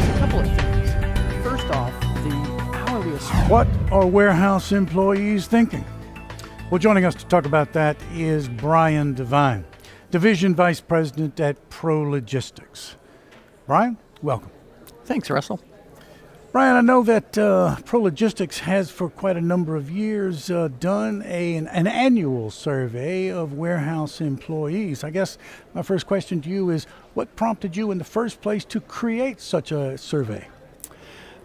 a couple of things. First off, the hourly associate. What are warehouse employees thinking? Well, joining us to talk about that is Brian Devine, Division Vice President at Pro Logistics. Brian, welcome. Thanks, Russell. Brian, I know that Pro Logistics has for quite a number of years done an annual survey of warehouse employees. I guess my first question to you is, what prompted you in the first place to create such a survey?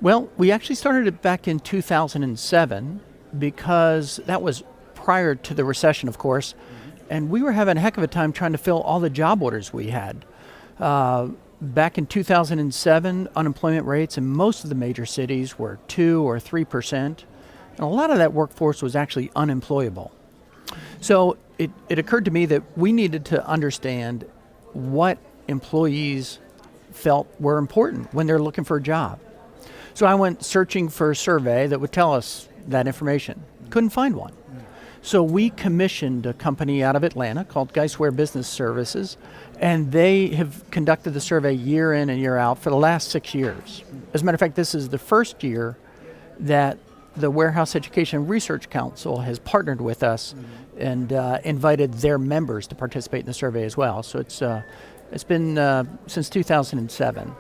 Well, we actually started it back in 2007 because that was prior to the recession, of course, and we were having a heck of a time trying to fill all the job orders we had. Back in 2007, unemployment rates in most of the major cities were 2 or 3%, and a lot of that workforce was actually unemployable. So it occurred to me that we needed to understand what employees felt were important when they're looking for a job. So I went searching for a survey that would tell us that information. Couldn't find one. So we commissioned a company out of Atlanta called Geisware Business Services, and they have conducted the survey year in and year out for the last 6 years. As a matter of fact, this is the first year that the Warehouse Education Research Council has partnered with us and invited their members to participate in the survey as well. So it's been since 2007.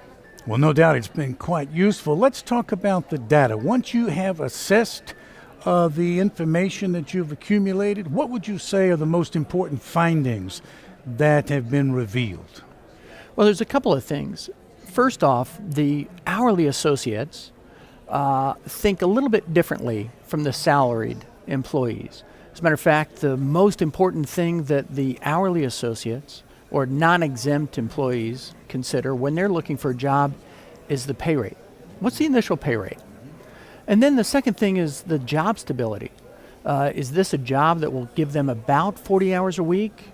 Well, no doubt it's been quite useful. Let's talk about the data. Once you have assessed the information that you've accumulated, what would you say are the most important findings that have been revealed? Well, there's a couple of things. First off, the hourly associates think a little bit differently from the salaried employees. As a matter of fact, the most important thing that the hourly associates or non-exempt employees consider when they're looking for a job is the pay rate. What's the initial pay rate? And then the second thing is the job stability. Is this a job that will give them about 40 hours a week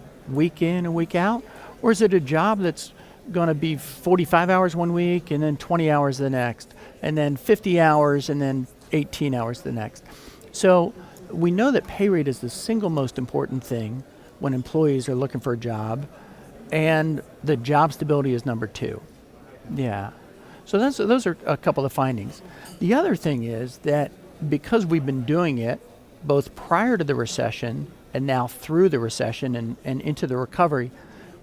in and week out? Or is it a job that's going to be 45 hours one week and then 20 hours the next, and then 50 hours and then 18 hours the next? So we know that pay rate is the single most important thing when employees are looking for a job, and the job stability is number 2. Yeah. So those are a couple of findings. The other thing is that because we've been doing it both prior to the recession and now through the recession and into the recovery,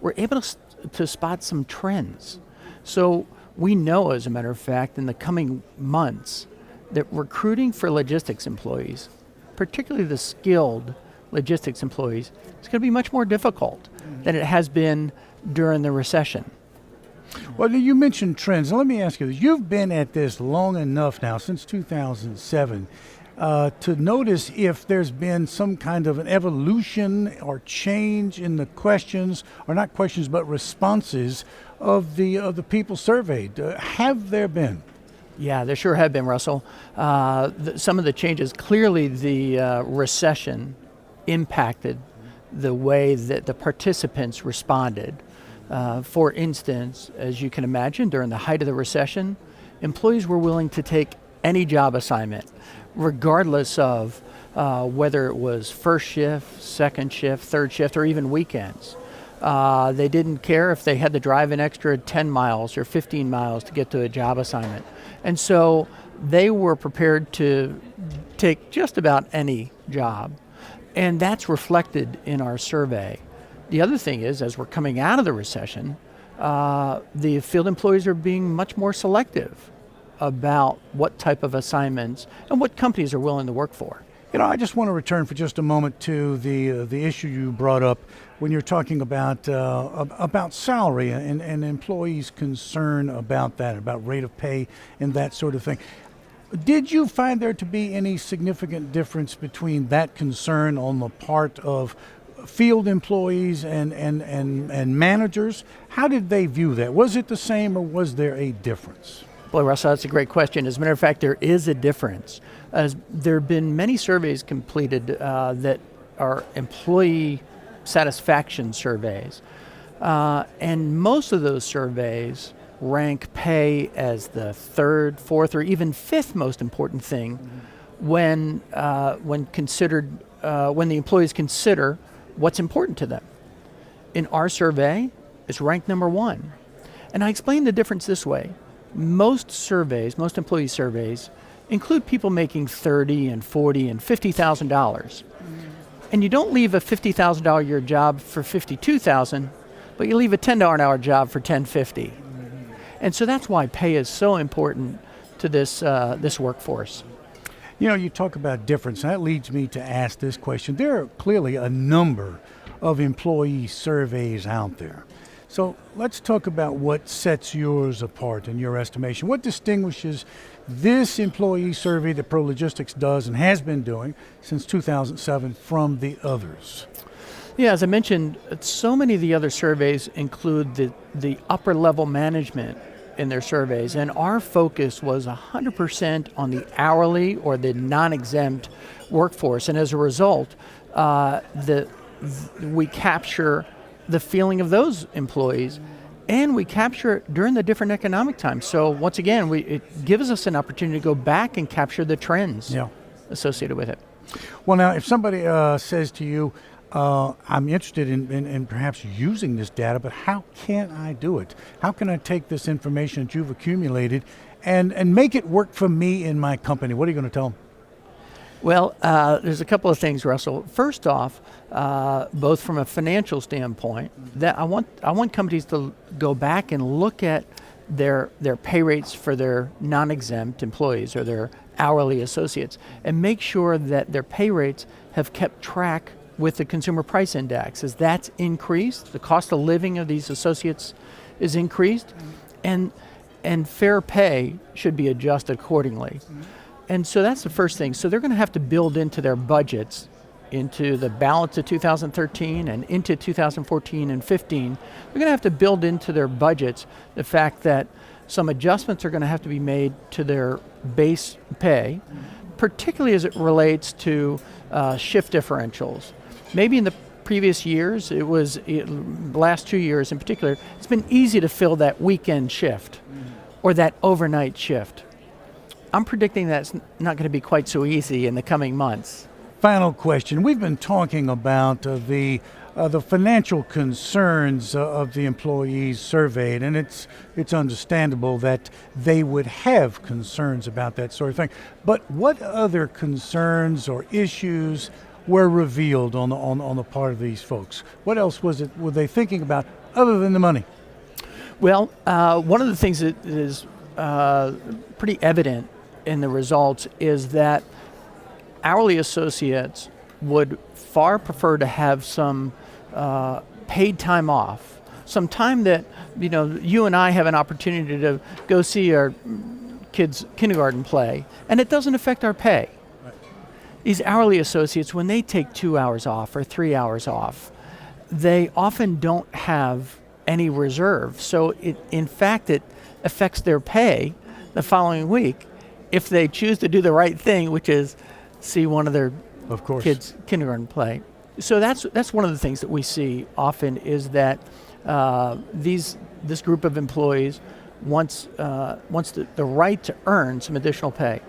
we're able to spot some trends. So we know, as a matter of fact, in the coming months, that recruiting for logistics employees, particularly the skilled logistics employees, is going to be much more difficult than it has been during the recession. Well, you mentioned trends. Now, let me ask you this. You've been at this long enough now, since 2007, to notice if there's been some kind of an evolution or change in the questions, or not questions, but responses of the people surveyed. Have there been? Yeah, there sure have been, Russell. Some of the changes, clearly the recession impacted the way that the participants responded. For instance, as you can imagine, during the height of the recession, employees were willing to take any job assignment, regardless of whether it was first shift, second shift, third shift, or even weekends. They didn't care if they had to drive an extra 10 miles or 15 miles to get to a job assignment. And so they were prepared to take just about any job. And that's reflected in our survey. The other thing is, as we're coming out of the recession, the field employees are being much more selective about what type of assignments and what companies are willing to work for. You know, I just want to return for just a moment to the issue you brought up when you're talking about salary and employees' concern about that, about rate of pay and that sort of thing. Did you find there to be any significant difference between that concern on the part of field employees and managers? How did they view that? Was it the same, or was there a difference? Boy, Russell, that's a great question. As a matter of fact, there is a difference. As there have been many surveys completed that are employee satisfaction surveys, and most of those surveys rank pay as the third, fourth, or even fifth most important thing when considered when the employees consider what's important to them. In our survey, it's ranked number 1. And I explain the difference this way. most surveys, most employee surveys, include people making $30,000 and $40,000 and $50,000. And you don't leave a $50,000 a year job for $52,000, but you leave a $10 an hour job for $10.50. And so that's why pay is so important to this workforce. You know, you talk about difference, and that leads me to ask this question. There are clearly a number of employee surveys out there. So let's talk about what sets yours apart in your estimation. What distinguishes this employee survey that ProLogistics does and has been doing since 2007 from the others? Yeah, as I mentioned, so many of the other surveys include the upper level management in their surveys, and our focus was 100% on the hourly or the non-exempt workforce, and as a result, we capture the feeling of those employees, and we capture it during the different economic times. So once again, it gives us an opportunity to go back and capture the trends associated with it. Well, now, if somebody says to you, I'm interested in perhaps using this data, but how can I do it? How can I take this information that you've accumulated and make it work for me in my company? What are you going to tell them? Well, there's a couple of things, Russell. First off, both from a financial standpoint, that I want companies to go back and look at their pay rates for their non-exempt employees or their hourly associates and make sure that their pay rates have kept track with the consumer price index. As that's increased, the cost of living of these associates is increased, and fair pay should be adjusted accordingly. And so that's the first thing. So they're going to have to build into their budgets, into the balance of 2013 and into 2014 and 15. They're going to have to build into their budgets the fact that some adjustments are going to have to be made to their base pay, particularly as it relates to shift differentials. Maybe in the previous years, last 2 years in particular, it's been easy to fill that weekend shift or that overnight shift. I'm predicting that's not going to be quite so easy in the coming months. Final question. We've been talking about the financial concerns of the employees surveyed, and it's understandable that they would have concerns about that sort of thing. But what other concerns or issues were revealed on the part of these folks? What else were they thinking about other than the money? Well, one of the things that is pretty evident in the results is that hourly associates would far prefer to have some paid time off, some time that you and I have an opportunity to go see our kids' kindergarten play, and it doesn't affect our pay. Right. These hourly associates, when they take 2 hours off or 3 hours off, they often don't have any reserve. So in fact, it affects their pay the following week if they choose to do the right thing, which is see one of their kids' kindergarten play. So that's one of the things that we see often is that this group of employees wants the right to earn some additional pay.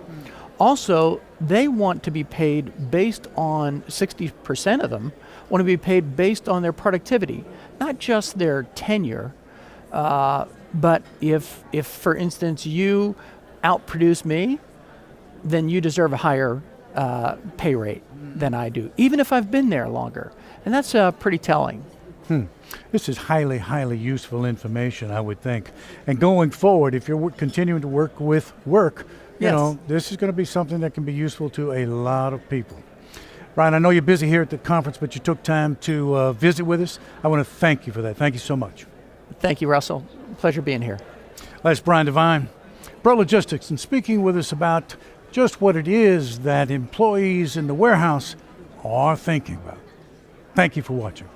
Also, they want to be paid based on 60% of them want to be paid based on their productivity, not just their tenure, but if for instance you outproduce me, then you deserve a higher pay rate than I do, even if I've been there longer. And that's pretty telling. This is highly, highly useful information, I would think. And going forward, if you're continuing to work with WERC, this is going to be something that can be useful to a lot of people. Brian, I know you're busy here at the conference, but you took time to visit with us. I want to thank you for that. Thank you so much. Thank you, Russell. Pleasure being here. That's Brian Devine, ProLogistics, and speaking with us about just what it is that employees in the warehouse are thinking about. Thank you for watching.